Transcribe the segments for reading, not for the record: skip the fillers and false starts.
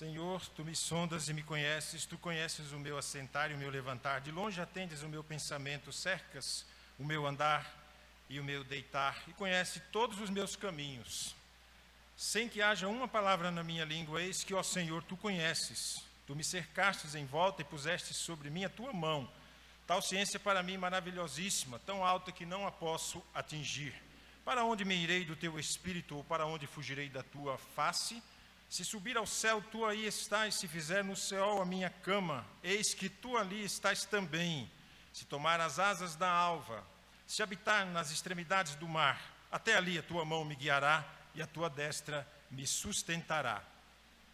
Senhor, tu me sondas e me conheces, tu conheces o meu assentar e o meu levantar. De longe atendes o meu pensamento, cercas o meu andar e o meu deitar, e conhece todos os meus caminhos. Sem que haja uma palavra na minha língua, eis que, ó Senhor, tu conheces. Tu me cercastes em volta e puseste sobre mim a tua mão. Tal ciência para mim maravilhosíssima, tão alta que não a posso atingir. Para onde me irei do teu espírito, ou para onde fugirei da tua face? Se subir ao céu, tu aí estás, se fizer no céu a minha cama, eis que tu ali estás também. Se tomar as asas da alva, se habitar nas extremidades do mar, até ali a tua mão me guiará e a tua destra me sustentará.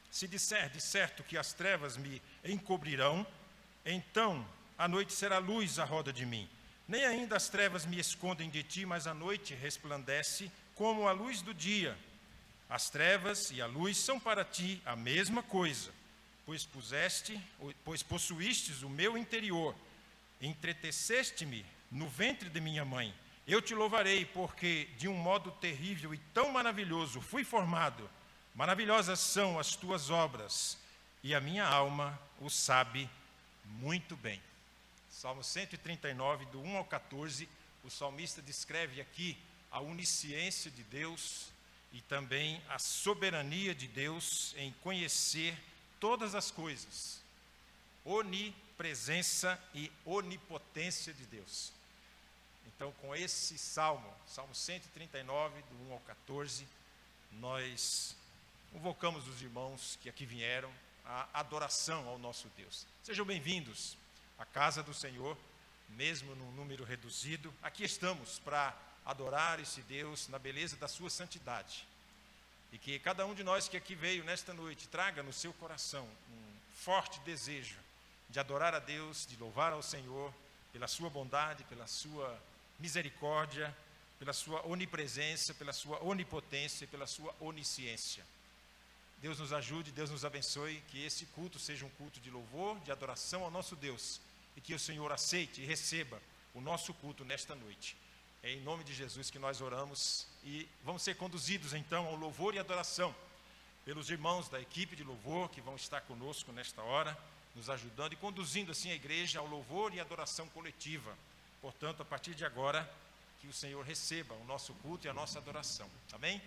Se disser de certo que as trevas me encobrirão, então a noite será luz à roda de mim. Nem ainda as trevas me escondem de ti, mas a noite resplandece como a luz do dia. As trevas e a luz são para ti a mesma coisa, pois possuístes o meu interior, entreteceste-me no ventre de minha mãe. Eu te louvarei, porque de um modo terrível e tão maravilhoso fui formado. Maravilhosas são as tuas obras, e a minha alma o sabe muito bem. Salmo 139, do 1 ao 14, o salmista descreve aqui a onisciência de Deus e também a soberania de Deus em conhecer todas as coisas. Onipresença e onipotência de Deus. Então, com esse Salmo 139, do 1 ao 14, nós convocamos os irmãos que aqui vieram à adoração ao nosso Deus. Sejam bem-vindos à casa do Senhor, mesmo num número reduzido. Aqui estamos para adorar esse Deus na beleza da sua santidade. E que cada um de nós que aqui veio nesta noite traga no seu coração um forte desejo de adorar a Deus, de louvar ao Senhor pela sua bondade, pela sua misericórdia, pela sua onipresença, pela sua onipotência e pela sua onisciência. Deus nos ajude, Deus nos abençoe, que esse culto seja um culto de louvor, de adoração ao nosso Deus, e que o Senhor aceite e receba o nosso culto nesta noite. É em nome de Jesus que nós oramos e vamos ser conduzidos então ao louvor e adoração pelos irmãos da equipe de louvor que vão estar conosco nesta hora, nos ajudando e conduzindo assim a igreja ao louvor e adoração coletiva. Portanto, a partir de agora, que o Senhor receba o nosso culto e a nossa adoração. Amém?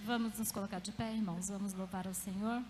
Vamos nos colocar de pé, irmãos, vamos louvar ao Senhor.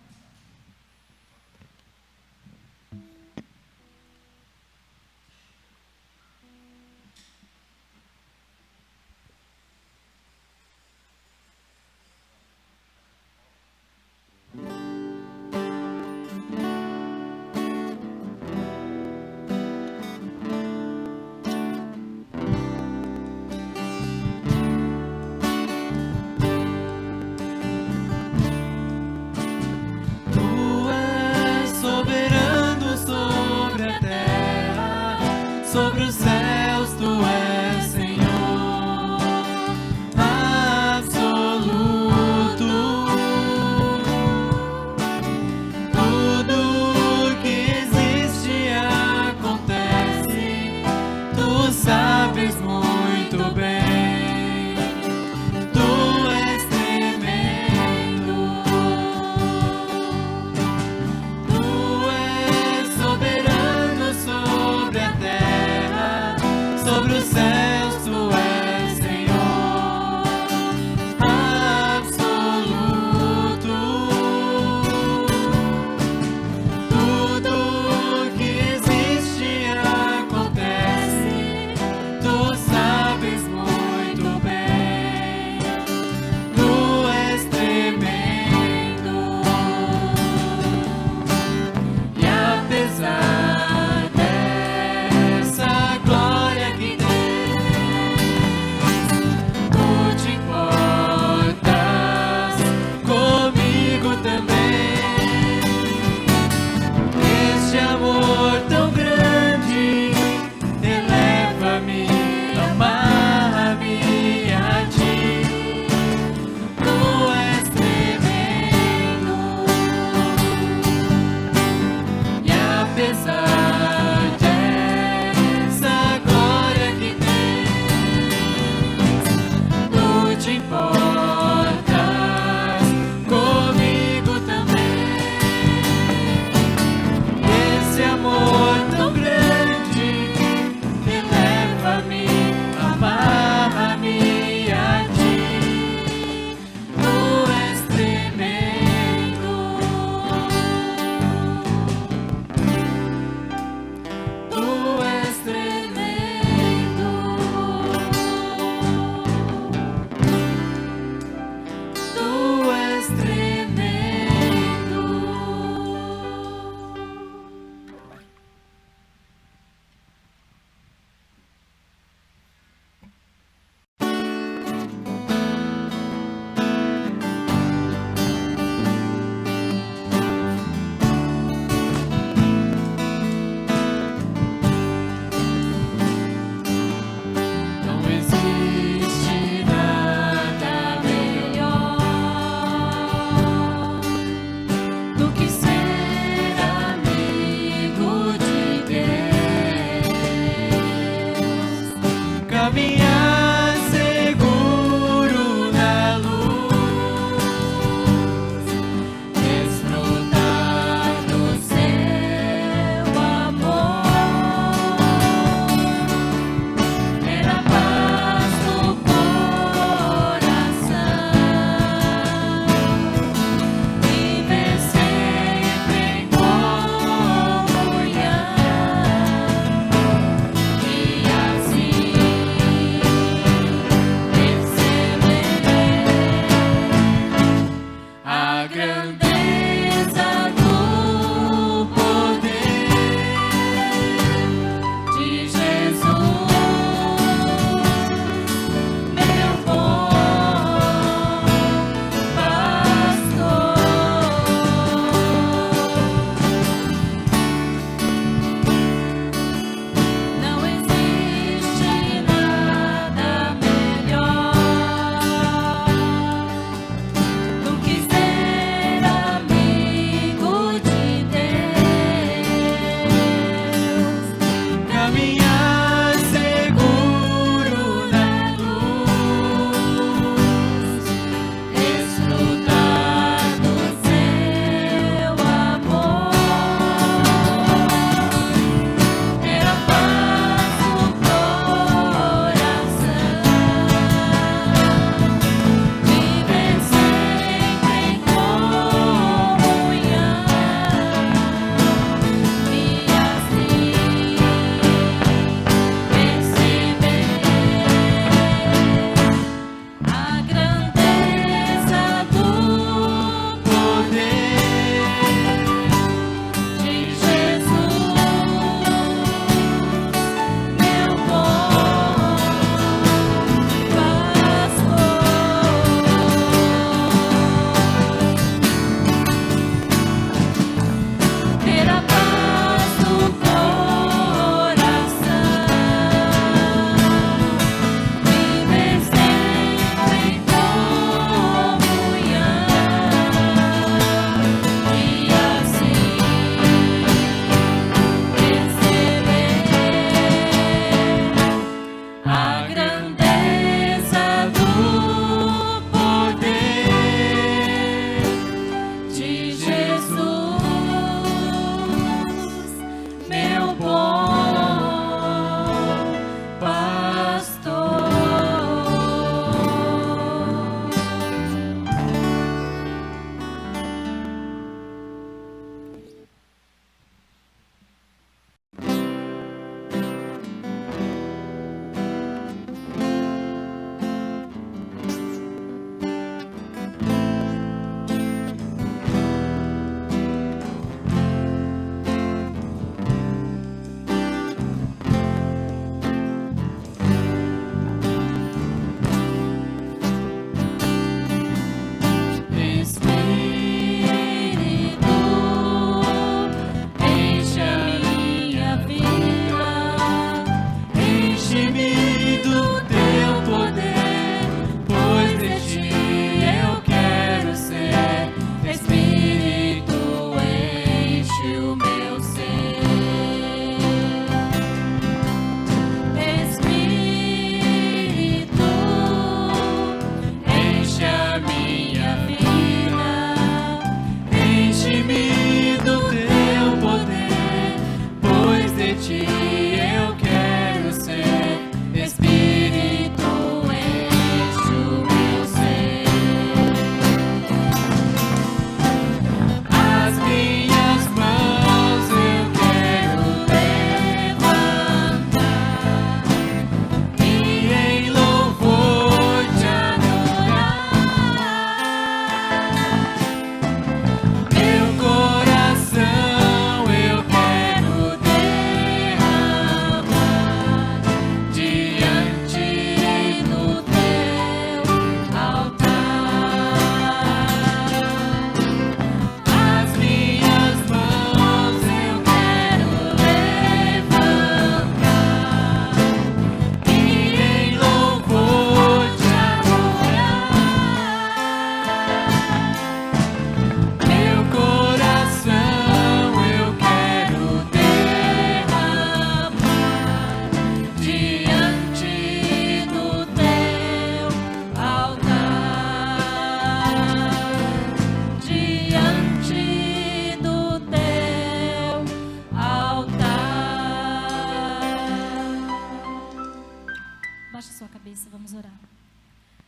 sentar.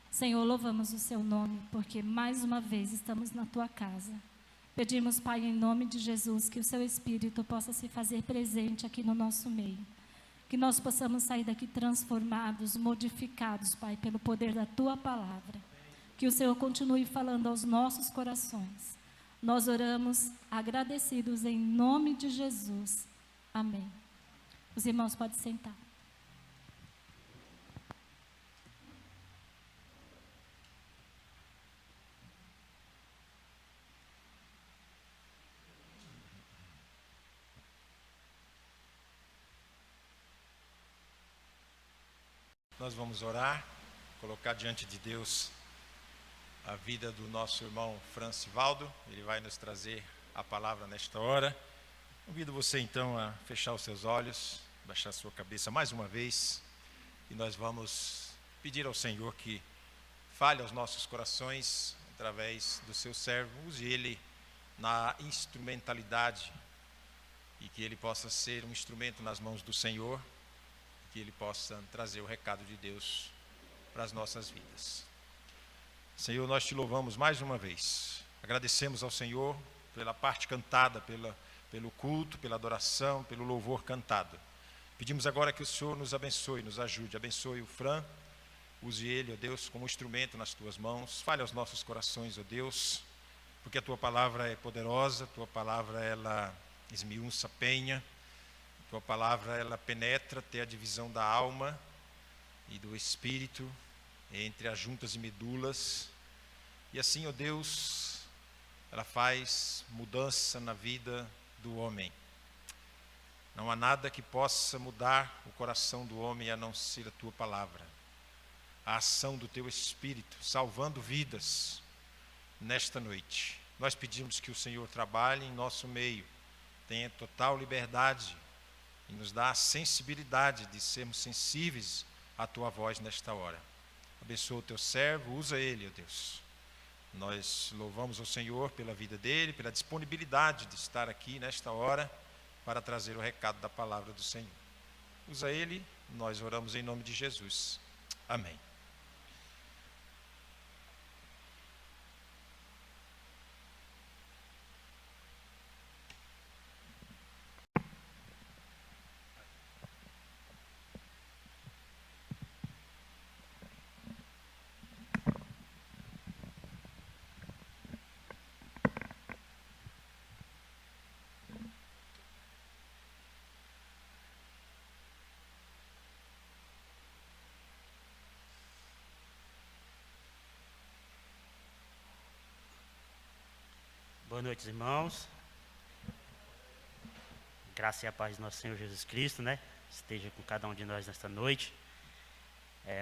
Senhor, louvamos o seu nome, porque mais uma vez estamos na tua casa. Pedimos, Pai, em nome de Jesus, que o seu Espírito possa se fazer presente aqui no nosso meio. Que nós possamos sair daqui transformados, modificados, Pai, pelo poder da tua palavra. Que o Senhor continue falando aos nossos corações. Nós oramos agradecidos em nome de Jesus. Amém. Os irmãos podem sentar. Nós vamos orar, colocar diante de Deus a vida do nosso irmão Francivaldo. Ele vai nos trazer a palavra nesta hora. Convido você então a fechar os seus olhos, baixar a sua cabeça mais uma vez, e nós vamos pedir ao Senhor que fale aos nossos corações através do seu servo. Use ele na instrumentalidade e que ele possa ser um instrumento nas mãos do Senhor, que ele possa trazer o recado de Deus para as nossas vidas. Senhor, nós te louvamos mais uma vez. Agradecemos ao Senhor pela parte cantada, pelo culto, pela adoração, pelo louvor cantado. Pedimos agora que o Senhor nos abençoe, nos ajude. Abençoe o Fran, use ele, ó Deus, como instrumento nas tuas mãos. Fale aos nossos corações, ó Deus, porque a tua palavra é poderosa, a tua palavra ela esmiuça, penha. Tua palavra, ela penetra até a divisão da alma e do espírito, entre as juntas e medulas. E assim, ó Deus, ela faz mudança na vida do homem. Não há nada que possa mudar o coração do homem a não ser a tua palavra. A ação do teu espírito, salvando vidas nesta noite. Nós pedimos que o Senhor trabalhe em nosso meio, tenha total liberdade, e nos dá a sensibilidade de sermos sensíveis à tua voz nesta hora. Abençoa o teu servo, usa ele, ó Deus. Nós louvamos ao Senhor pela vida dele, pela disponibilidade de estar aqui nesta hora para trazer o recado da palavra do Senhor. Usa ele, nós oramos em nome de Jesus. Amém. Boa noite, irmãos. Graça e a paz do nosso Senhor Jesus Cristo, esteja com cada um de nós nesta noite.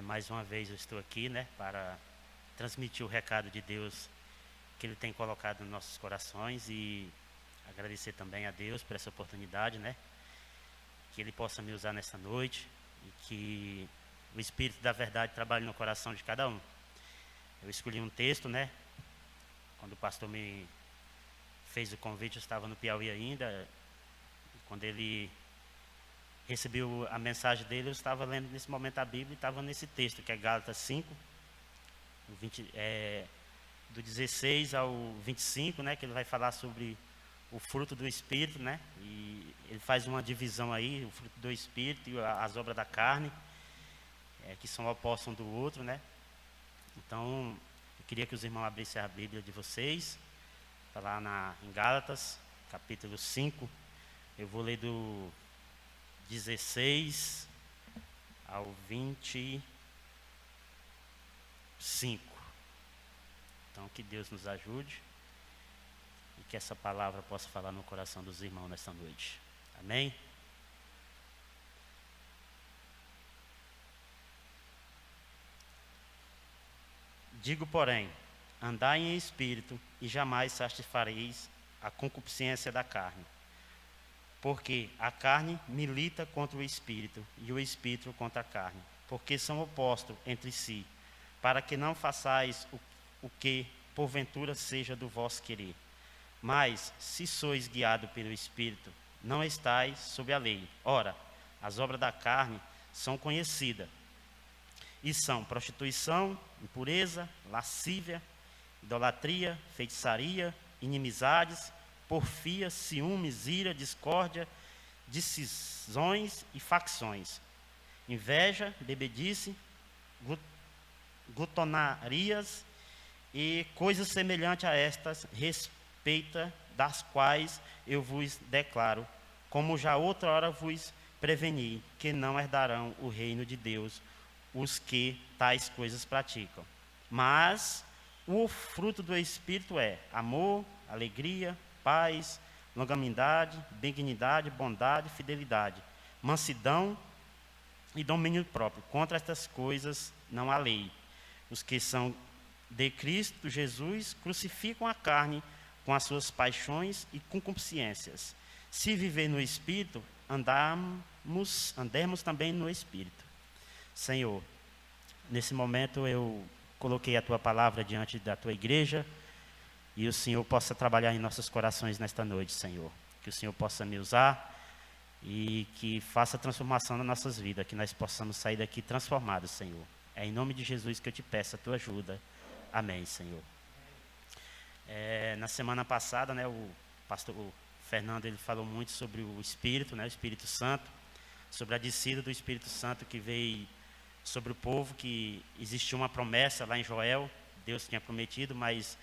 Mais uma vez eu estou aqui, para transmitir o recado de Deus que Ele tem colocado nos nossos corações e agradecer também a Deus por essa oportunidade, que Ele possa me usar nesta noite e que o Espírito da Verdade trabalhe no coração de cada um. Eu escolhi um texto, quando o pastor me fez o convite, eu estava no Piauí ainda. Quando ele recebeu a mensagem dele, eu estava lendo nesse momento a Bíblia e estava nesse texto, que é Gálatas 5, do 16 ao 25, que ele vai falar sobre o fruto do Espírito, e ele faz uma divisão aí, o fruto do Espírito e as obras da carne, que são opostos um do outro, Então, eu queria que os irmãos abrissem a Bíblia de vocês. Está lá em Gálatas, capítulo 5, eu vou ler do 16 ao 25. Então, que Deus nos ajude e que essa palavra possa falar no coração dos irmãos nesta noite. Amém? Digo, porém, andai em espírito e jamais satisfareis a concupiscência da carne. Porque a carne milita contra o espírito e o espírito contra a carne, porque são opostos entre si, para que não façais o que porventura seja do vosso querer. Mas, se sois guiados pelo espírito, não estais sob a lei. Ora, as obras da carne são conhecidas: e são prostituição, impureza, lascívia, idolatria, feitiçaria, inimizades, porfia, ciúmes, ira, discórdia, discisões e facções, inveja, bebedice, glutonarias e coisas semelhantes a estas, respeita das quais eu vos declaro, como já outra hora vos preveni, que não herdarão o reino de Deus os que tais coisas praticam. Mas o fruto do Espírito é amor, alegria, paz, longanimidade, benignidade, bondade, fidelidade, mansidão e domínio próprio. Contra estas coisas não há lei. Os que são de Cristo Jesus crucificam a carne com as suas paixões e concupiscências. Se viver no Espírito, andemos também no Espírito. Senhor, nesse momento eu coloquei a Tua palavra diante da Tua igreja e o Senhor possa trabalhar em nossos corações nesta noite, Senhor. Que o Senhor possa me usar e que faça transformação nas nossas vidas, que nós possamos sair daqui transformados, Senhor. É em nome de Jesus que eu te peço a Tua ajuda. Amém, Senhor. Na semana passada, né, o pastor Fernando ele falou muito sobre o Espírito, né, o Espírito Santo, sobre a descida do Espírito Santo que veio sobre o povo, que existia uma promessa lá em Joel, Deus tinha prometido, mas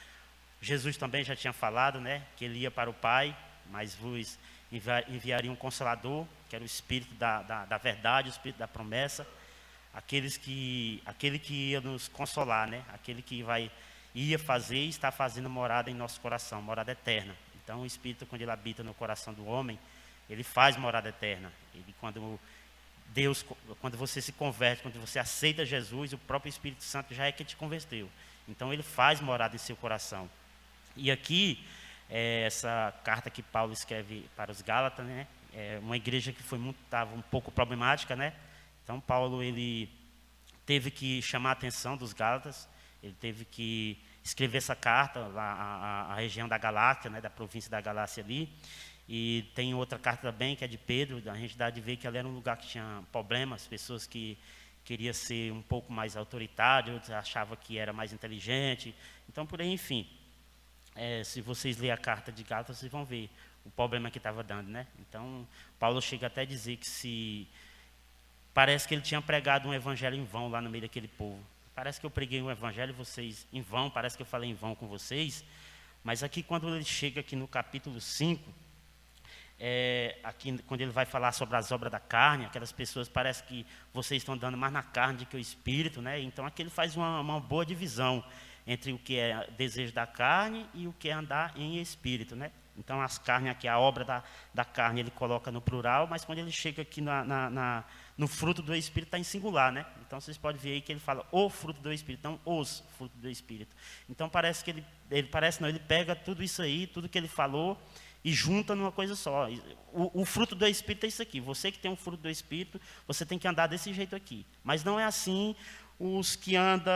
Jesus também já tinha falado, né, que ele ia para o Pai, mas vos enviaria um Consolador, que era o Espírito da verdade, o Espírito da promessa, aquele que ia nos consolar, né, aquele que ia fazer e está fazendo morada em nosso coração, morada eterna. Então o Espírito, quando ele habita no coração do homem, ele faz morada eterna. Quando você se converte, quando você aceita Jesus, o próprio Espírito Santo já é que te converteu. Então ele faz morada em seu coração. E aqui, essa carta que Paulo escreve para os Gálatas, né, é uma igreja que estava um pouco problemática, né? Então Paulo ele teve que chamar a atenção dos Gálatas, ele teve que escrever essa carta lá à região da Galácia, né, da província da Galácia ali. E tem outra carta também, que é de Pedro, a gente dá de ver que ali era um lugar que tinha problemas, pessoas que queriam ser um pouco mais autoritários, outros achavam que era mais inteligente. Então, por aí, enfim, se vocês lerem a carta de Gálatas, vocês vão ver o problema que estava dando, né? Então, Paulo chega até a dizer que parece que ele tinha pregado um evangelho em vão lá no meio daquele povo. Parece que eu preguei um evangelho vocês em vão, parece que eu falei em vão com vocês, mas aqui quando ele chega aqui no capítulo 5, aqui quando ele vai falar sobre as obras da carne, aquelas pessoas parece que vocês estão andando mais na carne do que o Espírito, né? Então aqui ele faz uma boa divisão entre o que é desejo da carne e o que é andar em Espírito, né? Então as carnes aqui, a obra da carne ele coloca no plural, mas quando ele chega aqui no fruto do Espírito está em singular, né? Então vocês podem ver aí que ele fala o fruto do Espírito, não os frutos do Espírito. Então parece que ele pega tudo isso aí, tudo que ele falou e junta numa coisa só. O fruto do Espírito é isso aqui. Você que tem um fruto do Espírito, você tem que andar desse jeito aqui. Mas não é assim os que andam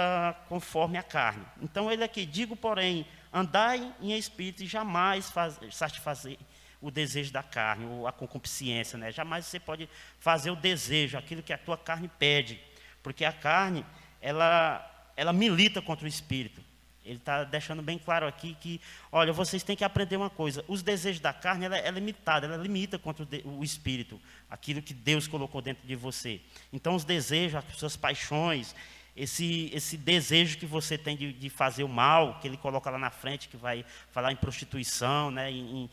conforme a carne. Então ele aqui, digo porém, andai em Espírito e jamais satisfazer o desejo da carne, ou a concupiscência, né? Jamais você pode fazer o desejo, aquilo que a tua carne pede, porque a carne, ela milita contra o Espírito. Ele está deixando bem claro aqui que, olha, vocês têm que aprender uma coisa, os desejos da carne, ela é limitada, ela limita contra o Espírito, aquilo que Deus colocou dentro de você. Então, os desejos, as suas paixões, esse desejo que você tem de fazer o mal, que ele coloca lá na frente, que vai falar em prostituição, né, em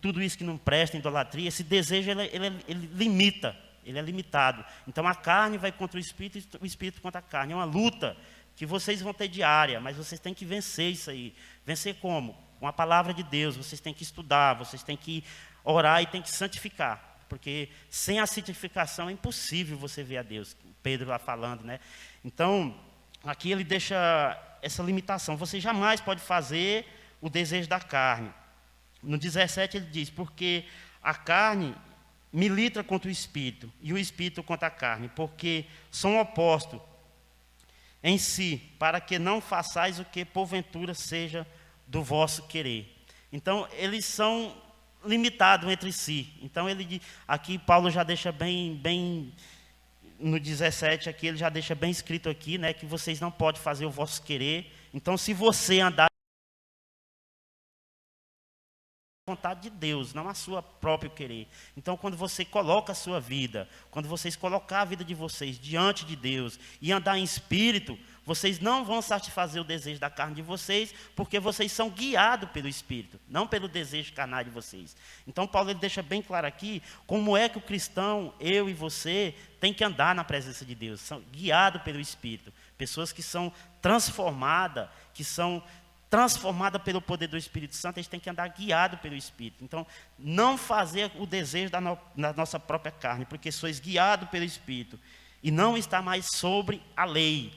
tudo isso que não presta, em idolatria, esse desejo ele limita, ele é limitado. Então a carne vai contra o Espírito contra a carne. É uma luta que vocês vão ter diária, mas vocês têm que vencer isso aí. Vencer como? Com a palavra de Deus, vocês têm que estudar, vocês têm que orar e têm que santificar. Porque sem a santificação é impossível você ver a Deus. Pedro lá falando, né? Então, aqui ele deixa essa limitação. Você jamais pode fazer o desejo da carne. No 17 ele diz, porque a carne milita contra o Espírito, e o Espírito contra a carne, porque são opostos em si, para que não façais o que porventura seja do vosso querer. Então, eles são limitados entre si. Então, aqui Paulo já deixa bem no 17 aqui, ele já deixa bem escrito aqui, né, que vocês não podem fazer o vosso querer. Então, se você andar vontade de Deus, não a sua próprio querer. Então, quando você coloca a sua vida, quando vocês colocar a vida de vocês diante de Deus e andar em espírito, vocês não vão satisfazer o desejo da carne de vocês, porque vocês são guiados pelo espírito, não pelo desejo carnal de vocês. Então, Paulo ele deixa bem claro aqui como é que o cristão, eu e você, tem que andar na presença de Deus, são guiados pelo espírito. Pessoas que são transformadas pelo poder do Espírito Santo, eles têm que andar guiado pelo Espírito. Então, não fazer o desejo da nossa própria carne, porque sois guiado pelo Espírito. E não está mais sobre a lei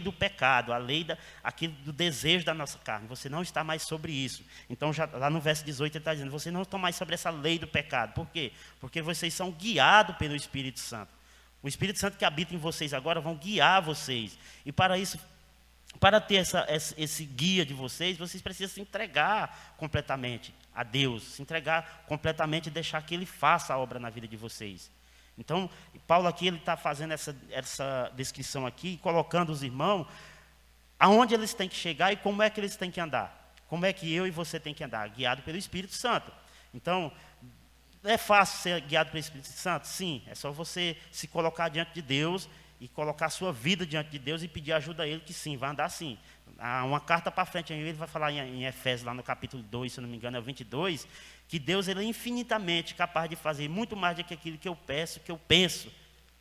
do pecado, a lei aquilo do desejo da nossa carne. Você não está mais sobre isso. Então, já, lá no verso 18, ele está dizendo, vocês não estão mais sobre essa lei do pecado. Por quê? Porque vocês são guiados pelo Espírito Santo. O Espírito Santo que habita em vocês agora vão guiar vocês. E para isso, para ter esse guia de vocês precisam se entregar completamente a Deus, se entregar completamente e deixar que Ele faça a obra na vida de vocês. Então, Paulo aqui ele está fazendo essa descrição aqui, colocando os irmãos aonde eles têm que chegar e como é que eles têm que andar. Como é que eu e você tem que andar? Guiado pelo Espírito Santo. Então, é fácil ser guiado pelo Espírito Santo? Sim, é só você se colocar diante de Deus e colocar a sua vida diante de Deus e pedir ajuda a Ele, que sim, vai andar assim. Uma carta para frente, ele vai falar em Efésios, lá no capítulo 2, se eu não me engano, é o 22, que Deus ele é infinitamente capaz de fazer muito mais do que aquilo que eu peço, que eu penso,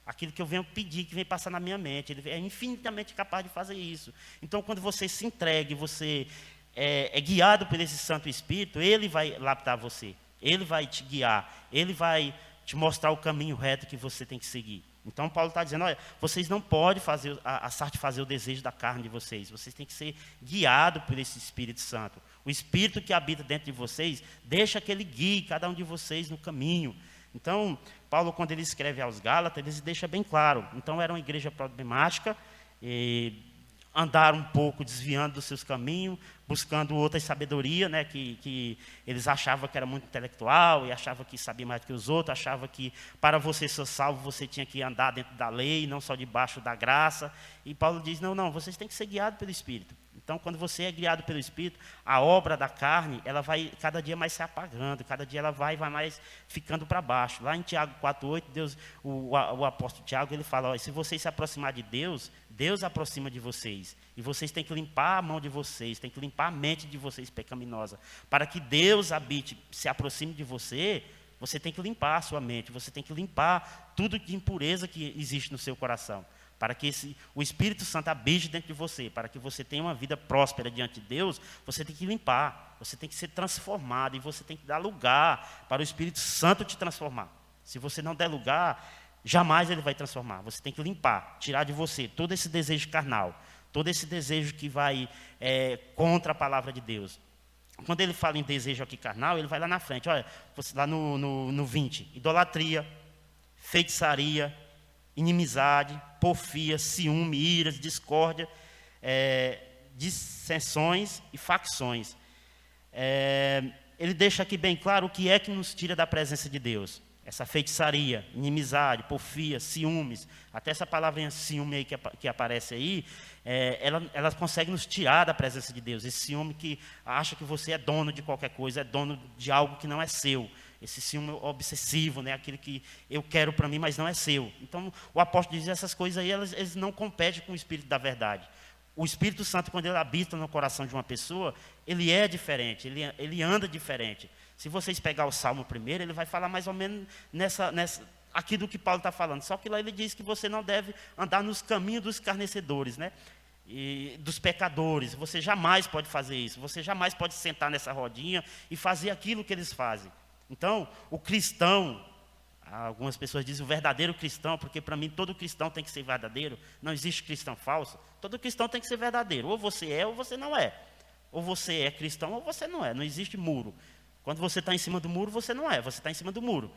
aquilo que eu venho pedir, que vem passar na minha mente. Ele é infinitamente capaz de fazer isso. Então, quando você se entrega, você é guiado por esse Santo Espírito, Ele vai lapidar você, Ele vai te guiar, Ele vai te mostrar o caminho reto que você tem que seguir. Então, Paulo está dizendo, olha, vocês não podem satisfazer o desejo da carne de vocês têm que ser guiados por esse Espírito Santo. O Espírito que habita dentro de vocês, deixa que ele guie cada um de vocês no caminho. Então, Paulo, quando ele escreve aos Gálatas, ele deixa bem claro. Então, era uma igreja problemática, andaram um pouco desviando dos seus caminhos, buscando outra sabedoria, né, que eles achavam que era muito intelectual e achavam que sabia mais do que os outros, achavam que para você ser salvo você tinha que andar dentro da lei, não só debaixo da graça. E Paulo diz, não, vocês têm que ser guiados pelo Espírito. Então, quando você é guiado pelo Espírito, a obra da carne, ela vai cada dia mais se apagando, cada dia ela vai mais ficando para baixo. Lá em Tiago 4,8, o apóstolo Tiago, ele fala, se vocês se aproximar de Deus, Deus aproxima de vocês. E vocês têm que limpar a mão de vocês, têm que limpar a mente de vocês pecaminosa. Para que Deus habite, se aproxime de você, você tem que limpar a sua mente, você tem que limpar tudo de impureza que existe no seu coração. Para que o Espírito Santo habite dentro de você, para que você tenha uma vida próspera diante de Deus, você tem que limpar, você tem que ser transformado, e você tem que dar lugar para o Espírito Santo te transformar. Se você não der lugar, jamais ele vai transformar. Você tem que limpar, tirar de você todo esse desejo carnal, todo esse desejo que vai contra a palavra de Deus. Quando ele fala em desejo aqui carnal, ele vai lá na frente, olha, lá no 20, idolatria, feitiçaria, inimizade, porfia, ciúme, iras, discórdia, dissensões e facções. Ele deixa aqui bem claro o que é que nos tira da presença de Deus. Essa feitiçaria, inimizade, porfia, ciúmes, até essa palavrinha ciúme aí que aparece aí, ela consegue nos tirar da presença de Deus. Esse ciúme que acha que você é dono de qualquer coisa, é dono de algo que não é seu. Esse ciúme obsessivo, né? Aquilo que eu quero para mim, mas não é seu. Então, o apóstolo diz essas coisas aí, eles não competem com o Espírito da verdade. O Espírito Santo, quando ele habita no coração de uma pessoa, ele é diferente, ele anda diferente. Se vocês pegar o Salmo primeiro, ele vai falar mais ou menos aqui do que Paulo está falando. Só que lá ele diz que você não deve andar nos caminhos dos escarnecedores, né? E dos pecadores. Você jamais pode fazer isso. Você jamais pode sentar nessa rodinha e fazer aquilo que eles fazem. Então, o cristão, algumas pessoas dizem o verdadeiro cristão, porque para mim todo cristão tem que ser verdadeiro. Não existe cristão falso. Todo cristão tem que ser verdadeiro. Ou você é ou você não é. Ou você é cristão ou você não é. Não existe muro. Quando você está em cima do muro, você não é. Você está em cima do muro.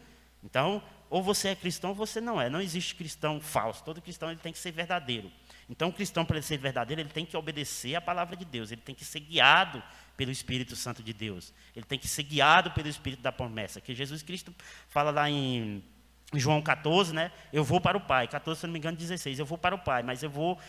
Então, ou você é cristão ou você não é. Não existe cristão falso. Todo cristão ele tem que ser verdadeiro. Então, o cristão, para ele ser verdadeiro, ele tem que obedecer à palavra de Deus. Ele tem que ser guiado pelo Espírito Santo de Deus. Ele tem que ser guiado pelo Espírito da promessa. Que Jesus Cristo fala lá em João 14, né? Eu vou para o Pai. 14, se não me engano, 16. Eu vou para o Pai, mas eu vou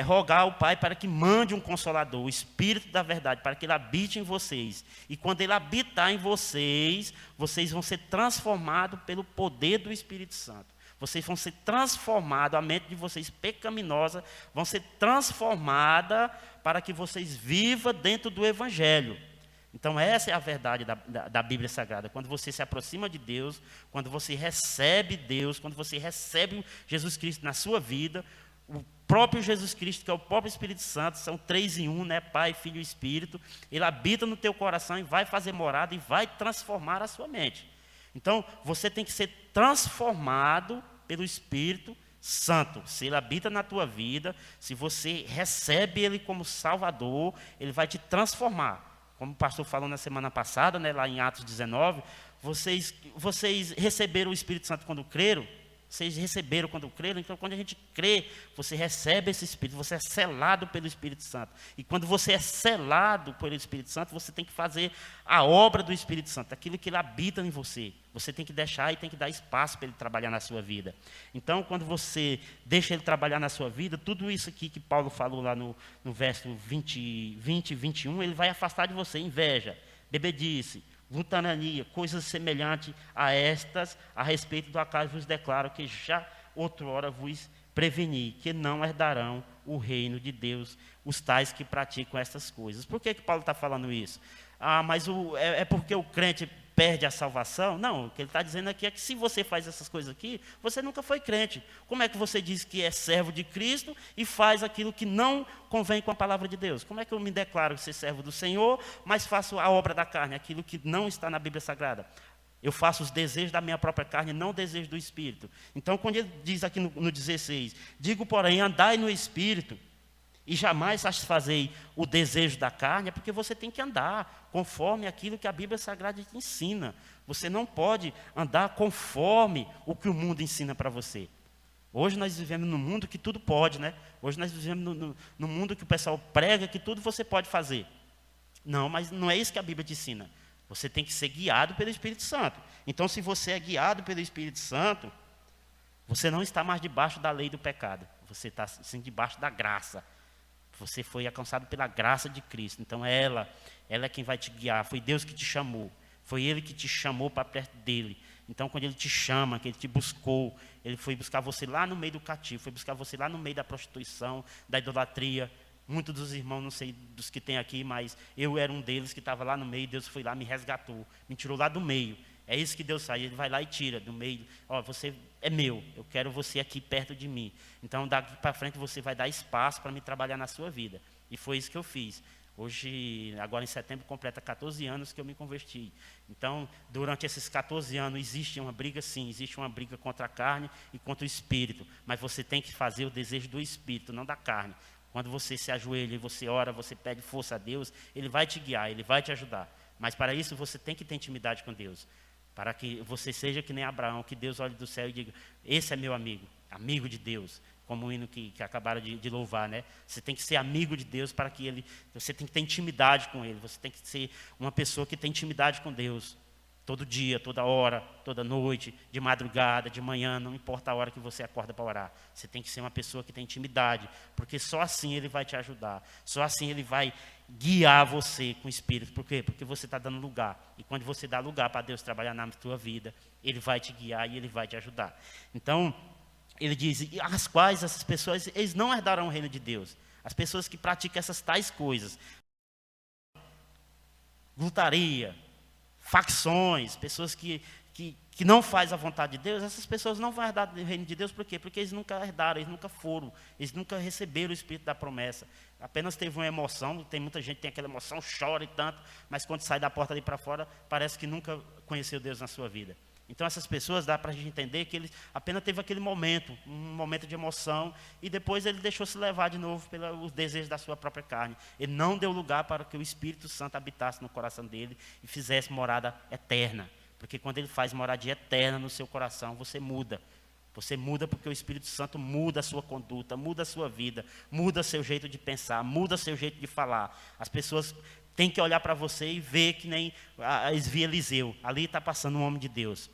rogar ao Pai para que mande um Consolador, o Espírito da verdade, para que ele habite em vocês. E quando ele habitar em vocês, vocês vão ser transformados pelo poder do Espírito Santo. Vocês vão ser transformados, a mente de vocês pecaminosa vão ser transformada para que vocês vivam dentro do Evangelho. Então essa é a verdade da Bíblia Sagrada. Quando você se aproxima de Deus, quando você recebe Deus, quando você recebe Jesus Cristo na sua vida, o próprio Jesus Cristo, que é o próprio Espírito Santo, são 3 em 1, né? Pai, Filho e Espírito, ele habita no teu coração e vai fazer morada e vai transformar a sua mente. Então, você tem que ser transformado pelo Espírito Santo. Se ele habita na tua vida, se você recebe ele como Salvador, ele vai te transformar. Como o pastor falou na semana passada, né, lá em Atos 19, vocês receberam o Espírito Santo quando creram. Vocês receberam quando creram, então quando a gente crê, você recebe esse Espírito, você é selado pelo Espírito Santo. E quando você é selado pelo Espírito Santo, você tem que fazer a obra do Espírito Santo, aquilo que ele habita em você. Você tem que deixar e tem que dar espaço para ele trabalhar na sua vida. Então, quando você deixa ele trabalhar na sua vida, tudo isso aqui que Paulo falou lá no verso 20 e 21, ele vai afastar de você inveja, bebedice, glutania, coisas semelhantes a estas, a respeito do qual vos declaro que já outrora vos preveni, que não herdarão o reino de Deus, os tais que praticam estas coisas. Por que Paulo está falando isso? Mas é porque o crente perde a salvação? Não, o que ele está dizendo aqui é que se você faz essas coisas aqui, você nunca foi crente. Como é que você diz que é servo de Cristo e faz aquilo que não convém com a palavra de Deus? Como é que eu me declaro ser servo do Senhor, mas faço a obra da carne, aquilo que não está na Bíblia Sagrada? Eu faço os desejos da minha própria carne, não o desejo do Espírito. Então, quando ele diz aqui no 16, digo, porém, andai no Espírito, e jamais satisfazei o desejo da carne, é porque você tem que andar conforme aquilo que a Bíblia Sagrada te ensina. Você não pode andar conforme o que o mundo ensina para você. Hoje nós vivemos num mundo que tudo pode, né? Hoje nós vivemos no mundo que o pessoal prega que tudo você pode fazer. Não, mas não é isso que a Bíblia te ensina. Você tem que ser guiado pelo Espírito Santo. Então, se você é guiado pelo Espírito Santo, você não está mais debaixo da lei do pecado. Você está sim debaixo da graça. Você foi alcançado pela graça de Cristo. Então ela é quem vai te guiar. Foi Deus que te chamou. Foi Ele que te chamou para perto dEle. Então quando Ele te chama, que Ele te buscou, Ele foi buscar você lá no meio do cativo, foi buscar você lá no meio da prostituição, da idolatria. Muitos dos irmãos, não sei dos que tem aqui, mas eu era um deles que estava lá no meio. Deus foi lá, me resgatou, me tirou lá do meio. É isso que Deus faz, Ele vai lá e tira do meio. Você é meu, eu quero você aqui perto de mim. Então, daqui para frente, você vai dar espaço para me trabalhar na sua vida. E foi isso que eu fiz. Hoje, agora em setembro, completa 14 anos que eu me converti. Então, durante esses 14 anos, existe uma briga, sim, existe uma briga contra a carne e contra o Espírito. Mas você tem que fazer o desejo do Espírito, não da carne. Quando você se ajoelha e você ora, você pede força a Deus, Ele vai te guiar, Ele vai te ajudar. Mas para isso, você tem que ter intimidade com Deus. Para que você seja que nem Abraão, que Deus olhe do céu e diga, esse é meu amigo, amigo de Deus, como o hino que acabaram de louvar, né? Você tem que ser amigo de Deus para que você tem que ter intimidade com Ele, você tem que ser uma pessoa que tem intimidade com Deus, todo dia, toda hora, toda noite, de madrugada, de manhã, não importa a hora que você acorda para orar, você tem que ser uma pessoa que tem intimidade, porque só assim Ele vai te ajudar, só assim Ele vai guiar você com o Espírito. Por quê? Porque você está dando lugar. E quando você dá lugar para Deus trabalhar na tua vida, Ele vai te guiar e Ele vai te ajudar. Então, ele diz, as quais essas pessoas, eles não herdarão o reino de Deus. As pessoas que praticam essas tais coisas. Glutaria, facções, pessoas que não fazem a vontade de Deus, essas pessoas não vão herdar o reino de Deus. Por quê? Porque eles nunca herdaram, eles nunca foram, eles nunca receberam o Espírito da promessa. Apenas teve uma emoção, tem muita gente que tem aquela emoção, chora e tanto, mas quando sai da porta ali para fora, parece que nunca conheceu Deus na sua vida. Então essas pessoas, dá para a gente entender que ele apenas teve aquele momento, um momento de emoção, e depois ele deixou se levar de novo pelos desejos da sua própria carne. Ele não deu lugar para que o Espírito Santo habitasse no coração dele e fizesse morada eterna. Porque quando ele faz moradia eterna no seu coração, você muda. Você muda porque o Espírito Santo muda a sua conduta, muda a sua vida, muda seu jeito de pensar, muda seu jeito de falar. As pessoas têm que olhar para você e ver que nem eles viam Eliseu. Ali está passando um homem de Deus.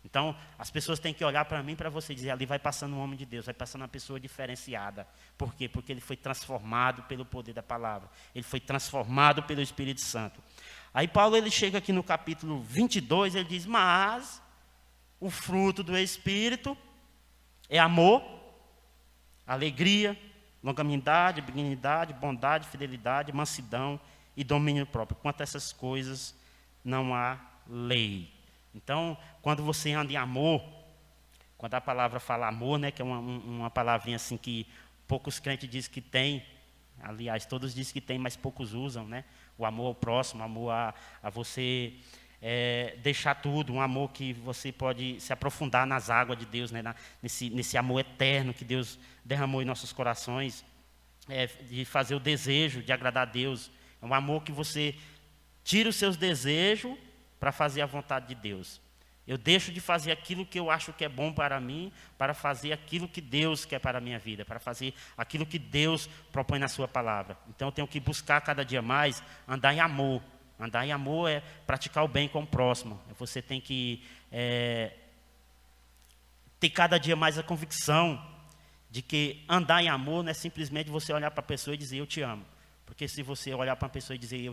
Então, as pessoas têm que olhar para mim, para você dizer, ali vai passando um homem de Deus, vai passando uma pessoa diferenciada. Por quê? Porque ele foi transformado pelo poder da palavra. Ele foi transformado pelo Espírito Santo. Aí Paulo, ele chega aqui no capítulo 22, ele diz, mas o fruto do Espírito é amor, alegria, longanimidade, benignidade, bondade, fidelidade, mansidão e domínio próprio. Quanto a essas coisas, não há lei. Então, quando você anda em amor, quando a palavra fala amor, né, que é uma palavrinha assim que poucos crentes dizem que tem, aliás, todos dizem que tem, mas poucos usam, né? O amor ao próximo, o amor a você deixar tudo, um amor que você pode se aprofundar nas águas de Deus, né? Nesse amor eterno que Deus derramou em nossos corações, de fazer o desejo de agradar a Deus. É um amor que você tira os seus desejos para fazer a vontade de Deus. Eu deixo de fazer aquilo que eu acho que é bom para mim, para fazer aquilo que Deus quer para a minha vida, para fazer aquilo que Deus propõe na sua palavra. Então eu tenho que buscar cada dia mais andar em amor. Andar em amor é praticar o bem com o próximo. Você tem que ter cada dia mais a convicção de que andar em amor não é simplesmente você olhar para a pessoa e dizer eu te amo. Porque se você olhar para uma pessoa e dizer,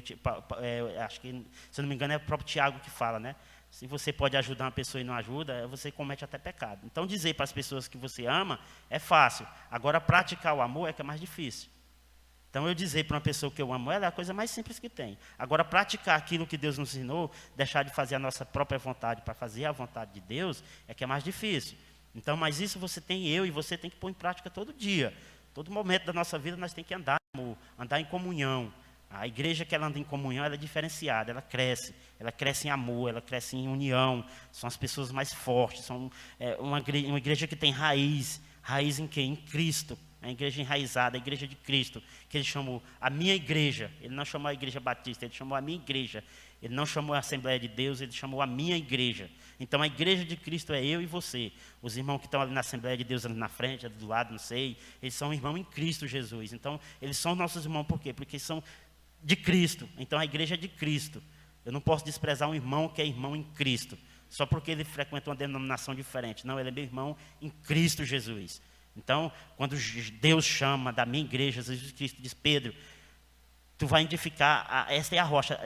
acho que, se eu não me engano, é o próprio Tiago que fala, né? Se você pode ajudar uma pessoa e não ajuda, você comete até pecado. Então, dizer para as pessoas que você ama é fácil. Agora, praticar o amor é que é mais difícil. Então, eu dizer para uma pessoa que eu amo ela é a coisa mais simples que tem. Agora, praticar aquilo que Deus nos ensinou, deixar de fazer a nossa própria vontade para fazer a vontade de Deus, é que é mais difícil. Então, mas isso você tem e você tem que pôr em prática todo dia. Todo momento da nossa vida nós temos que andar em amor, andar em comunhão. A igreja que ela anda em comunhão, ela é diferenciada, ela cresce em amor, ela cresce em união. São as pessoas mais fortes, são uma igreja que tem raiz em quem? Em Cristo. A igreja enraizada, a igreja de Cristo, que ele chamou a minha igreja. Ele não chamou a igreja batista, ele chamou a minha igreja. Ele não chamou a Assembleia de Deus, ele chamou a minha igreja. Então, a igreja de Cristo é eu e você. Os irmãos que estão ali na Assembleia de Deus, ali na frente, ali do lado, não sei, eles são irmãos em Cristo Jesus. Então, eles são nossos irmãos por quê? Porque são de Cristo. Então, a igreja é de Cristo. Eu não posso desprezar um irmão que é irmão em Cristo, só porque ele frequenta uma denominação diferente. Não, ele é meu irmão em Cristo Jesus. Então, quando Deus chama da minha igreja, Jesus Cristo diz, Pedro, tu vai edificar, esta é a rocha,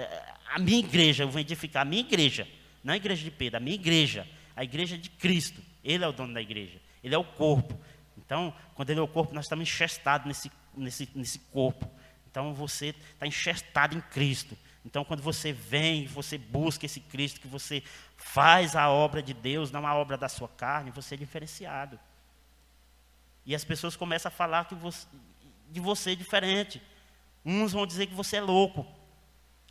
a minha igreja, eu vou edificar a minha igreja, não a igreja de Pedro, a minha igreja, a igreja de Cristo. Ele é o dono da igreja, ele é o corpo. Então, quando ele é o corpo, nós estamos enxertados nesse corpo. Então, você está enxertado em Cristo. Então, quando você vem, você busca esse Cristo, que você faz a obra de Deus, não a obra da sua carne, você é diferenciado. E as pessoas começam a falar de você diferente. Uns vão dizer que você é louco.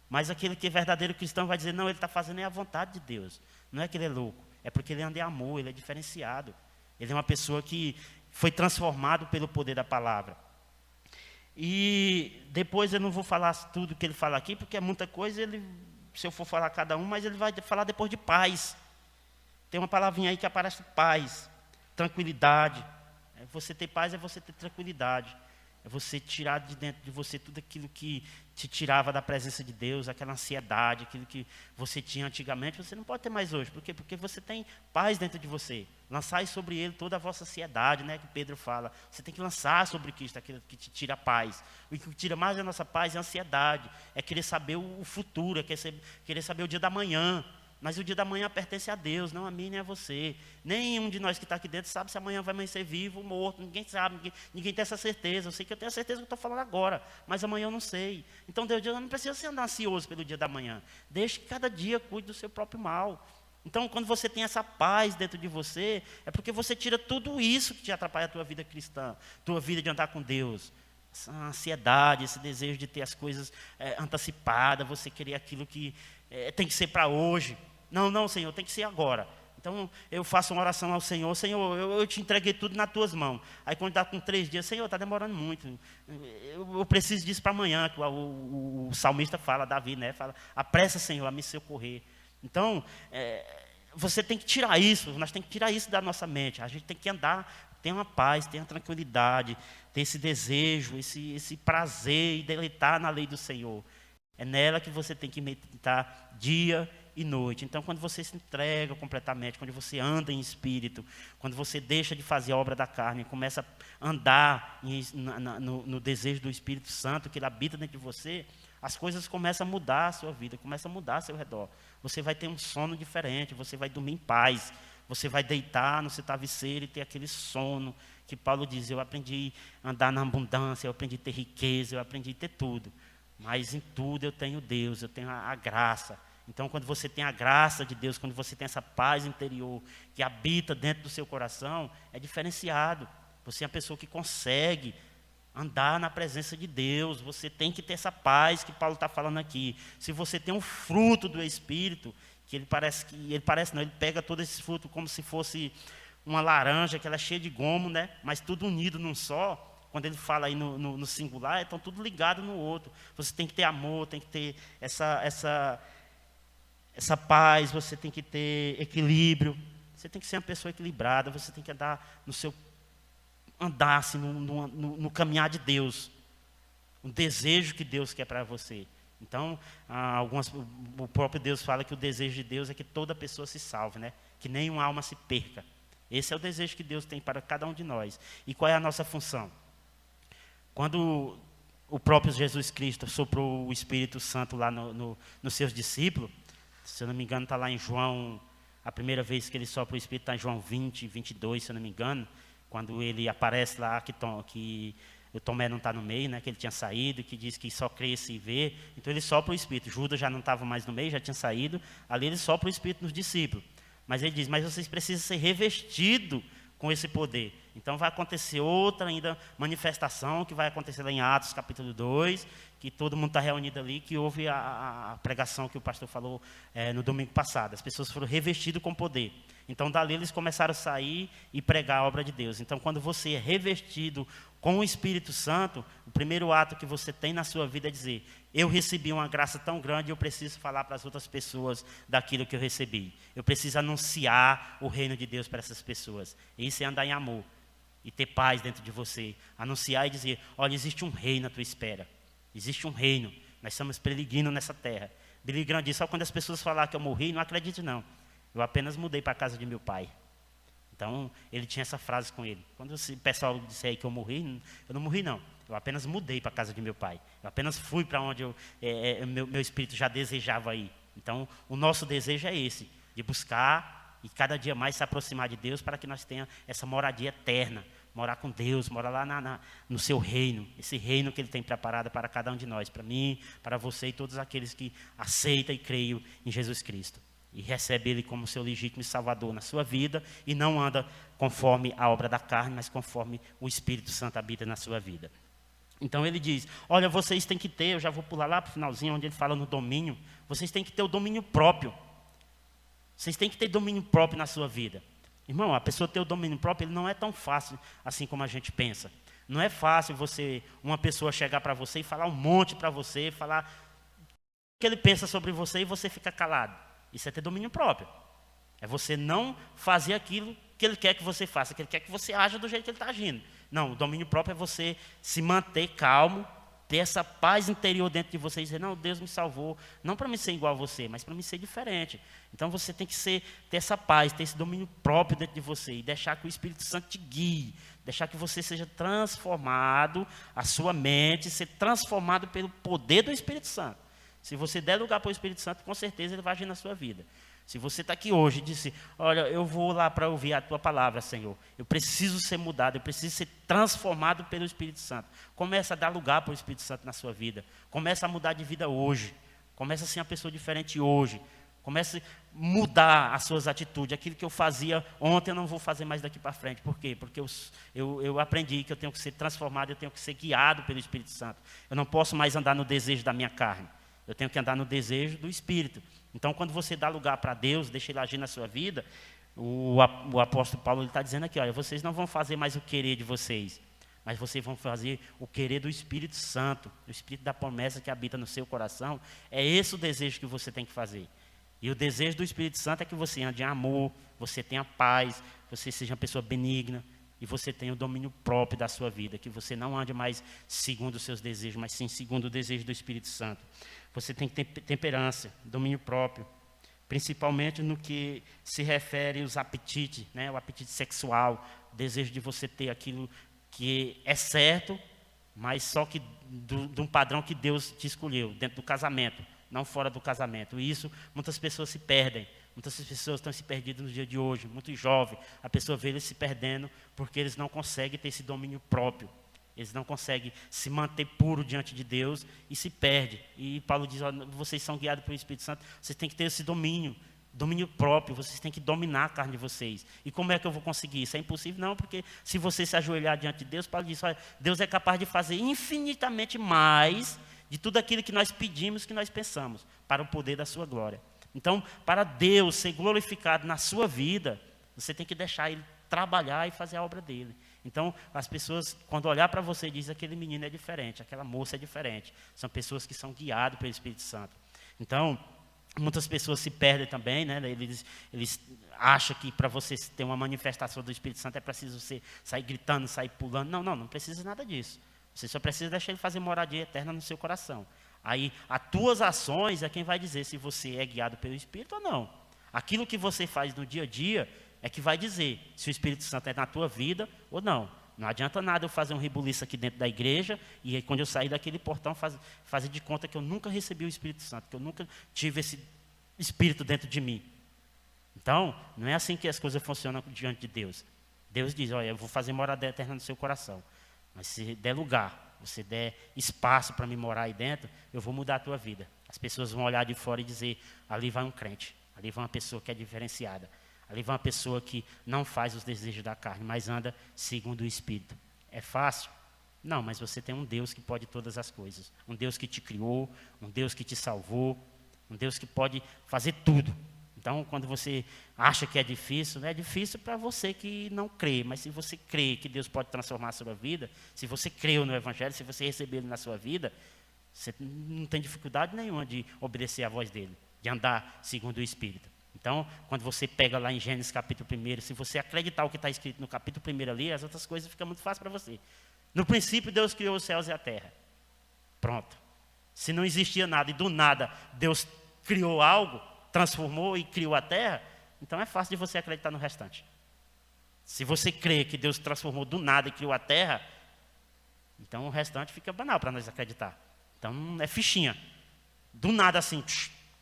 Mas aquele que é verdadeiro cristão vai dizer, não, ele está fazendo a vontade de Deus. Não é que ele é louco, é porque ele anda em amor, ele é diferenciado. Ele é uma pessoa que foi transformado pelo poder da palavra. E depois eu não vou falar tudo que ele fala aqui, porque é muita coisa, se eu for falar cada um, mas ele vai falar depois de paz. Tem uma palavrinha aí que aparece paz, tranquilidade. Você ter paz é você ter tranquilidade. É você tirar de dentro de você tudo aquilo que te tirava da presença de Deus, aquela ansiedade, aquilo que você tinha antigamente, você não pode ter mais hoje. Por quê? Porque você tem paz dentro de você. Lançai sobre ele toda a vossa ansiedade, né, que Pedro fala. Você tem que lançar sobre Cristo aquilo que te tira a paz. O que tira mais da nossa paz é a ansiedade, é querer saber o futuro, é querer saber o dia da manhã. Mas o dia da manhã pertence a Deus, não a mim nem a você. Nenhum de nós que está aqui dentro sabe se amanhã vai amanhecer vivo ou morto. Ninguém sabe, ninguém tem essa certeza. Eu sei que eu tenho a certeza do que eu estou falando agora, mas amanhã eu não sei. Então Deus não precisa ser andar ansioso pelo dia da manhã. Deixe que cada dia cuide do seu próprio mal. Então, quando você tem essa paz dentro de você, é porque você tira tudo isso que te atrapalha a tua vida cristã, tua vida de andar com Deus. Essa ansiedade, esse desejo de ter as coisas antecipadas, você querer aquilo que tem que ser para hoje. Não, Senhor, tem que ser agora. Então, eu faço uma oração ao Senhor. Senhor, eu te entreguei tudo nas tuas mãos. Aí, quando dá com 3 dias, Senhor, está demorando muito. Eu preciso disso para amanhã, que o salmista fala, Davi, né? Fala, apressa, Senhor, a me socorrer. Então, você tem que tirar isso. Nós temos que tirar isso da nossa mente. A gente tem que andar, ter uma paz, ter uma tranquilidade, ter esse desejo, esse prazer e deleitar na lei do Senhor. É nela que você tem que meditar dia e noite. Então, quando você se entrega completamente, quando você anda em espírito, quando você deixa de fazer a obra da carne, começa a andar no desejo do Espírito Santo, que ele habita dentro de você, as coisas começam a mudar a sua vida, começam a mudar ao seu redor. Você vai ter um sono diferente, você vai dormir em paz, você vai deitar no seu travesseiro e ter aquele sono que Paulo diz, eu aprendi a andar na abundância, eu aprendi a ter riqueza, eu aprendi a ter tudo. Mas em tudo eu tenho Deus, eu tenho a graça. Então, quando você tem a graça de Deus, quando você tem essa paz interior que habita dentro do seu coração, é diferenciado. Você é uma pessoa que consegue andar na presença de Deus. Você tem que ter essa paz que Paulo está falando aqui. Se você tem um fruto do Espírito, que ele pega todo esse fruto como se fosse uma laranja, que ela é cheia de gomo, né? Mas tudo unido num só. Quando ele fala aí no singular, estão tudo ligado no outro. Você tem que ter amor, tem que ter essa paz, você tem que ter equilíbrio. Você tem que ser uma pessoa equilibrada, você tem que andar assim, no caminhar de Deus. Um desejo que Deus quer para você. Então, o próprio Deus fala que o desejo de Deus é que toda pessoa se salve, né? Que nenhuma alma se perca. Esse é o desejo que Deus tem para cada um de nós. E qual é a nossa função? Quando o próprio Jesus Cristo soprou o Espírito Santo lá nos seus discípulos, se eu não me engano está lá em João, a primeira vez que ele sopra o Espírito está em João 20, 22, se eu não me engano, quando ele aparece lá que o Tomé não está no meio, né, que ele tinha saído, que diz que só crê se vê, então ele sopra o Espírito. Judas já não estava mais no meio, já tinha saído, ali ele sopra o Espírito nos discípulos. Mas ele diz, mas vocês precisam ser revestidos com esse poder. Então vai acontecer outra ainda manifestação, que vai acontecer lá em Atos capítulo 2, que todo mundo está reunido ali, que houve a pregação que o pastor falou no domingo passado. As pessoas foram revestidas com poder. Então dali eles começaram a sair e pregar a obra de Deus. Então quando você é revestido com o Espírito Santo, o primeiro ato que você tem na sua vida é dizer, eu recebi uma graça tão grande, eu preciso falar para as outras pessoas daquilo que eu recebi. Eu preciso anunciar o reino de Deus para essas pessoas. Isso é andar em amor e ter paz dentro de você. Anunciar e dizer, olha, existe um reino à tua espera. Existe um reino. Nós estamos peregrinos nessa terra. Billy Graham disse, só quando as pessoas falar que eu morri, não acredite não. Eu apenas mudei para a casa de meu pai. Então, ele tinha essa frase com ele. Quando o pessoal disser que eu morri, eu não morri não. Eu apenas mudei para a casa de meu pai. Eu apenas fui para onde meu espírito já desejava ir. Então, o nosso desejo é esse, de buscar e cada dia mais se aproximar de Deus para que nós tenhamos essa moradia eterna. Morar com Deus, morar lá no seu reino. Esse reino que Ele tem preparado para cada um de nós. Para mim, para você e todos aqueles que aceitam e creem em Jesus Cristo. E recebe Ele como seu legítimo Salvador na sua vida e não anda conforme a obra da carne, mas conforme o Espírito Santo habita na sua vida. Então ele diz, olha, vocês têm que ter, eu já vou pular lá para o finalzinho, onde ele fala no domínio, vocês têm que ter o domínio próprio. Vocês têm que ter domínio próprio na sua vida. Irmão, a pessoa ter o domínio próprio, ele não é tão fácil assim como a gente pensa. Não é fácil uma pessoa chegar para você e falar um monte para você, falar o que ele pensa sobre você e você fica calado. Isso é ter domínio próprio. É você não fazer aquilo que ele quer que você faça, que ele quer que você haja do jeito que ele está agindo. Não, o domínio próprio é você se manter calmo, ter essa paz interior dentro de você e dizer, não, Deus me salvou, não para me ser igual a você, mas para me ser diferente. Então você tem que ter essa paz, ter esse domínio próprio dentro de você e deixar que o Espírito Santo te guie, deixar que você seja transformado, a sua mente ser transformado pelo poder do Espírito Santo. Se você der lugar para o Espírito Santo, com certeza ele vai agir na sua vida. Se você está aqui hoje e disse, olha, eu vou lá para ouvir a tua palavra, Senhor. Eu preciso ser mudado, eu preciso ser transformado pelo Espírito Santo. Começa a dar lugar para o Espírito Santo na sua vida. Começa a mudar de vida hoje. Começa a ser uma pessoa diferente hoje. Começa a mudar as suas atitudes. Aquilo que eu fazia ontem, eu não vou fazer mais daqui para frente. Por quê? Porque eu aprendi que eu tenho que ser transformado, eu tenho que ser guiado pelo Espírito Santo. Eu não posso mais andar no desejo da minha carne. Eu tenho que andar no desejo do Espírito. Então, quando você dá lugar para Deus, deixa Ele agir na sua vida, o apóstolo Paulo está dizendo aqui, olha, vocês não vão fazer mais o querer de vocês, mas vocês vão fazer o querer do Espírito Santo, o Espírito da promessa que habita no seu coração. É esse o desejo que você tem que fazer. E o desejo do Espírito Santo é que você ande em amor, você tenha paz, você seja uma pessoa benigna, e você tenha o domínio próprio da sua vida, que você não ande mais segundo os seus desejos, mas sim segundo o desejo do Espírito Santo. Você tem que ter temperança, domínio próprio. principalmente no que se refere aos apetites, né? O apetite sexual, o desejo de você ter aquilo que é certo, mas só que de um padrão que Deus te escolheu, dentro do casamento, não fora do casamento. E isso, muitas pessoas se perdem. Muitas pessoas estão se perdendo no dia de hoje, muito jovem. A pessoa vê eles se perdendo porque eles não conseguem ter esse domínio próprio. Eles não conseguem se manter puro diante de Deus e se perde. E Paulo diz, ó, vocês são guiados pelo Espírito Santo, vocês têm que ter esse domínio próprio, vocês têm que dominar a carne de vocês. E como é que eu vou conseguir isso? É impossível? Não, porque se você se ajoelhar diante de Deus, Paulo diz, olha, Deus é capaz de fazer infinitamente mais de tudo aquilo que nós pedimos, que nós pensamos, para o poder da sua glória. Então, para Deus ser glorificado na sua vida, você tem que deixar Ele trabalhar e fazer a obra dele. Então, as pessoas, quando olhar para você, dizem aquele menino é diferente, aquela moça é diferente. São pessoas que são guiadas pelo Espírito Santo. Então, muitas pessoas se perdem também, né? Eles acham que para você ter uma manifestação do Espírito Santo é preciso você sair gritando, sair pulando. Não precisa nada disso. Você só precisa deixar Ele fazer moradia eterna no seu coração. Aí, as tuas ações é quem vai dizer se você é guiado pelo Espírito ou não. Aquilo que você faz no dia a dia é que vai dizer se o Espírito Santo é na tua vida ou não. Não adianta nada eu fazer um rebuliço aqui dentro da igreja e aí, quando eu sair daquele portão, fazer de conta que eu nunca recebi o Espírito Santo, que eu nunca tive esse Espírito dentro de mim. Então, não é assim que as coisas funcionam diante de Deus. Deus diz, olha, eu vou fazer morada eterna no seu coração. Mas se der lugar, você der espaço para me morar aí dentro, eu vou mudar a tua vida. As pessoas vão olhar de fora e dizer, ali vai um crente, ali vai uma pessoa que é diferenciada, ali vai uma pessoa que não faz os desejos da carne, mas anda segundo o Espírito. É fácil? Não, mas você tem um Deus que pode todas as coisas. Um Deus que te criou, um Deus que te salvou, um Deus que pode fazer tudo. Então, quando você acha que é difícil para você que não crê. Mas se você crê que Deus pode transformar a sua vida, se você creu no Evangelho, se você recebeu Ele na sua vida, você não tem dificuldade nenhuma de obedecer à voz dEle, de andar segundo o Espírito. Então, quando você pega lá em Gênesis capítulo 1, se você acreditar o que está escrito no capítulo 1 ali, as outras coisas ficam muito fáceis para você. No princípio, Deus criou os céus e a terra. Pronto. Se não existia nada e do nada Deus criou algo, transformou e criou a terra, então é fácil de você acreditar no restante. Se você crê que Deus transformou do nada e criou a terra, então o restante fica banal para nós acreditar. Então é fichinha. Do nada assim,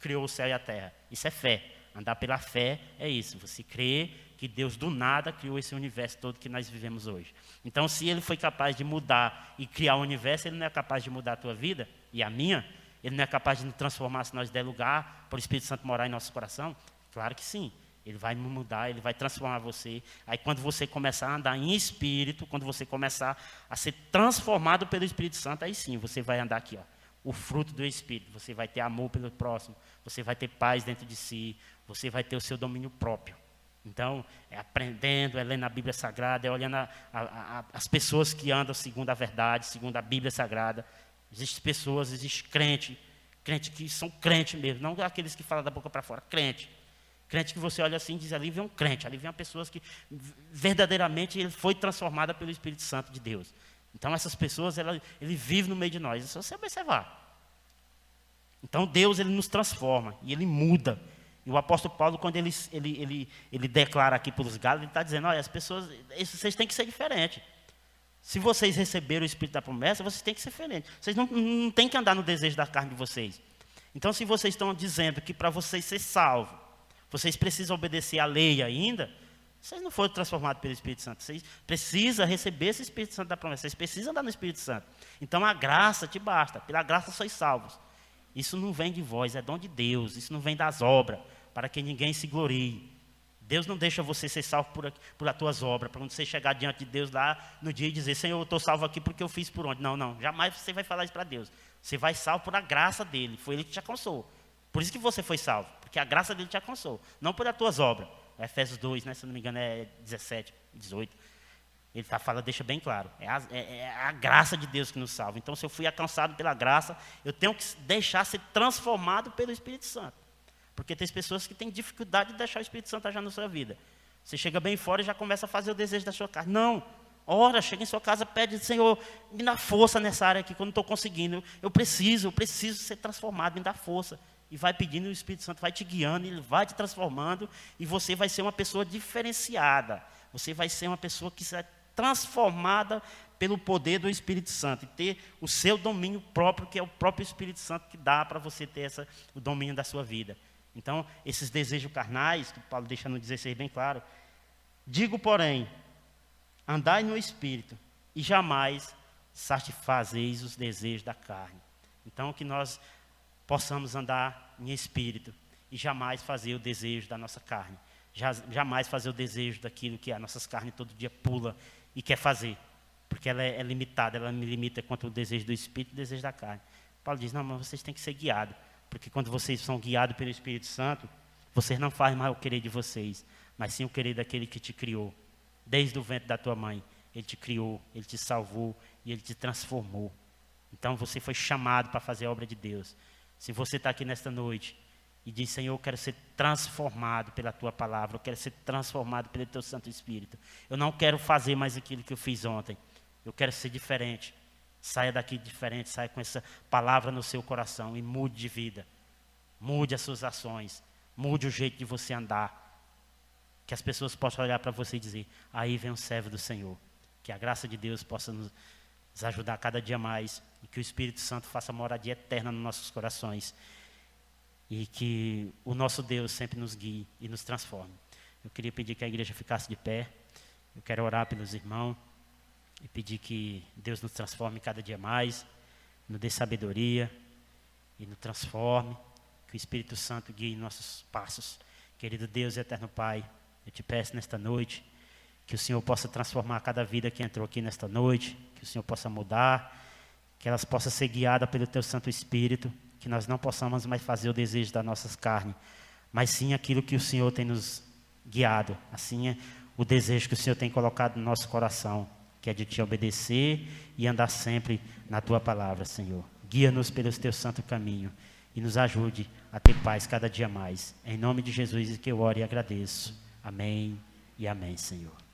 criou o céu e a terra. Isso é fé. Andar pela fé é isso. Você crê que Deus do nada criou esse universo todo que nós vivemos hoje. Então, se Ele foi capaz de mudar e criar o universo, Ele não é capaz de mudar a tua vida e a minha? Ele não é capaz de nos transformar se nós der lugar para o Espírito Santo morar em nosso coração? Claro que sim. Ele vai mudar, Ele vai transformar você. Aí quando você começar a andar em Espírito, quando você começar a ser transformado pelo Espírito Santo, aí sim, você vai andar aqui, ó, o fruto do Espírito. Você vai ter amor pelo próximo, você vai ter paz dentro de si, você vai ter o seu domínio próprio. Então, é aprendendo, é lendo a Bíblia Sagrada, é olhando as pessoas que andam segundo a verdade, segundo a Bíblia Sagrada. Existem pessoas, existe crente que são crentes mesmo, não aqueles que falam da boca para fora, crente que você olha assim e diz, ali vem um crente, ali vem uma pessoa que verdadeiramente ele foi transformada pelo Espírito Santo de Deus. Então essas pessoas, ele vive no meio de nós, é só você observar. Então Deus, Ele nos transforma e Ele muda. E o apóstolo Paulo, quando ele declara aqui para os Gálatas, ele está dizendo, olha, as pessoas, vocês têm que ser diferentes. Se vocês receberam o Espírito da promessa, vocês têm que ser diferentes. Vocês não têm que andar no desejo da carne de vocês. Então, se vocês estão dizendo que para vocês ser salvos, vocês precisam obedecer à lei ainda, vocês não foram transformados pelo Espírito Santo. Vocês precisam receber esse Espírito Santo da promessa. Vocês precisam andar no Espírito Santo. Então, a graça te basta. Pela graça sois salvos. Isso não vem de vós, é dom de Deus. Isso não vem das obras, para que ninguém se glorie. Deus não deixa você ser salvo por as tuas obras, para quando você chegar diante de Deus lá no dia e dizer, Senhor, eu estou salvo aqui porque eu fiz por onde? Não, jamais você vai falar isso para Deus. Você vai salvo por a graça dEle, foi Ele que te alcançou. Por isso que você foi salvo, porque a graça dEle te alcançou, não por as tuas obras. Efésios 2, né, se não me engano é 17, 18. Ele fala, deixa bem claro, é a graça de Deus que nos salva. Então, se eu fui alcançado pela graça, eu tenho que deixar ser transformado pelo Espírito Santo. Porque tem pessoas que têm dificuldade de deixar o Espírito Santo agir na sua vida. Você chega bem fora e já começa a fazer o desejo da sua carne. Não, ora, chega em sua casa, pede, Senhor, me dá força nessa área aqui que eu não estou conseguindo. Eu preciso ser transformado, me dá força. e vai pedindo, o Espírito Santo vai te guiando, ele vai te transformando, e você vai ser uma pessoa diferenciada. Você vai ser uma pessoa que será transformada pelo poder do Espírito Santo, e ter o seu domínio próprio, que é o próprio Espírito Santo que dá para você ter o domínio da sua vida. Então, esses desejos carnais, que Paulo deixa no 16 bem claro, digo, porém, andai no Espírito, e jamais satisfazeis os desejos da carne. Então, que nós possamos andar em Espírito, e jamais fazer o desejo da nossa carne. Jamais fazer o desejo daquilo que as nossas carnes todo dia pula e quer fazer. Porque ela é limitada, ela me limita quanto ao desejo do Espírito e o desejo da carne. Paulo diz, não, mas vocês têm que ser guiados. Porque quando vocês são guiados pelo Espírito Santo, vocês não fazem mais o querer de vocês, mas sim o querer daquele que te criou. Desde o ventre da tua mãe, ele te criou, ele te salvou e ele te transformou. Então você foi chamado para fazer a obra de Deus. Se você está aqui nesta noite e diz, Senhor, eu quero ser transformado pela tua palavra, eu quero ser transformado pelo teu Santo Espírito. Eu não quero fazer mais aquilo que eu fiz ontem. Eu quero ser diferente. Saia daqui diferente, saia com essa palavra no seu coração e mude de vida. Mude as suas ações, mude o jeito de você andar. Que as pessoas possam olhar para você e dizer, aí vem um servo do Senhor. Que a graça de Deus possa nos ajudar cada dia mais, e que o Espírito Santo faça moradia eterna nos nossos corações, e que o nosso Deus sempre nos guie e nos transforme. Eu queria pedir que a igreja ficasse de pé. Eu quero orar pelos irmãos e pedir que Deus nos transforme cada dia mais, nos dê sabedoria e nos transforme, que o Espírito Santo guie nossos passos. Querido Deus e eterno Pai, eu te peço nesta noite que o Senhor possa transformar cada vida que entrou aqui nesta noite, que o Senhor possa mudar, que elas possam ser guiadas pelo Teu Santo Espírito, que nós não possamos mais fazer o desejo das nossas carnes, mas sim aquilo que o Senhor tem nos guiado, assim é o desejo que o Senhor tem colocado no nosso coração, que é de Te obedecer e andar sempre na Tua palavra, Senhor. Guia-nos pelo Teu santo caminho e nos ajude a ter paz cada dia mais. Em nome de Jesus que eu oro e agradeço. Amém e amém, Senhor.